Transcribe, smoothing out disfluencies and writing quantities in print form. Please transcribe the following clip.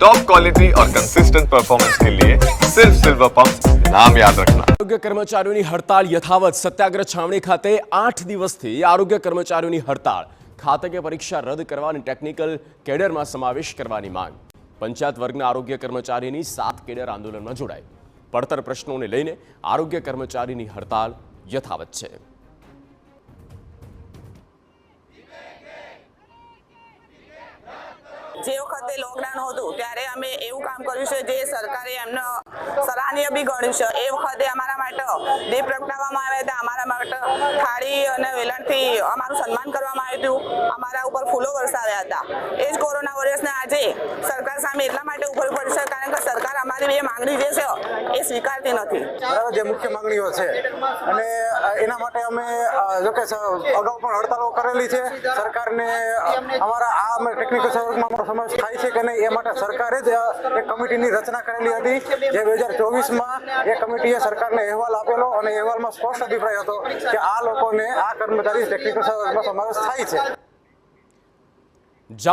Top quality और consistent performance के लिए सिर्फ सिल्वर पंप नाम याद रखना। આરોગ્ય કર્મચારીઓની હડતાળ યથાવત। સત્યાગ્રહ છાવણી ખાતે 8 દિવસથી આરોગ્ય કર્મચારીઓની હડતાળ। ખાતકીય પરીક્ષા રદ કરવા અને ટેકનિકલ કેડરમાં સમાવેશ કરવાની માંગ। પંચાયત વર્ગના આરોગ્ય કર્મચારીની 7 કેડર આંદોલનમાં જોડાઈ। પડતર પ્રશ્નોને લઈને આરોગ્ય કર્મચારીની હડતાળ યથાવત છે। જે વખતે લોકડાઉન હતું ત્યારે અમે એવું કામ કર્યું છે જે સરકારે એમને સરાહનીય બી ગણ્યું છે। એ વખતે અમારા માટે દીપ પ્રગટાવવામાં આવ્યા હતા, અમારા માટે થાળી અને વેલણથી અમારું સન્માન કરવામાં આવ્યું હતું, અમારા ઉપર ફૂલો વરસાવ્યા હતા। એ જ કોરોના વોરિયર્સને આજે સરકાર સામે એટલા માટે ઉભું પડશે કારણ કે સરકાર અમારી બે માંગણી જે છે એ સ્વીકારતી નથી। બરાબર, જે મુખ્ય માંગણીઓ છે અને એના માટે અમે જોકે અગાઉ પણ હડતાલો કરેલી છે। સરકારને અમારા આ અમે ટેકનિકલ સર્વરમાં સમાવેશ થાય છે કે નહીં એ માટે સરકારે જ એક કમિટીની રચના કરેલી હતી, જે 2024માં એ કમિટીએ સરકારને અહેવાલ આપેલો અને અહેવાલમાં સ્પષ્ટ અભિપ્રાય હતો કે આ લોકોને આ કર્મચારી ટેકનિકલ સર્વમાં સમાવેશ થાય છે।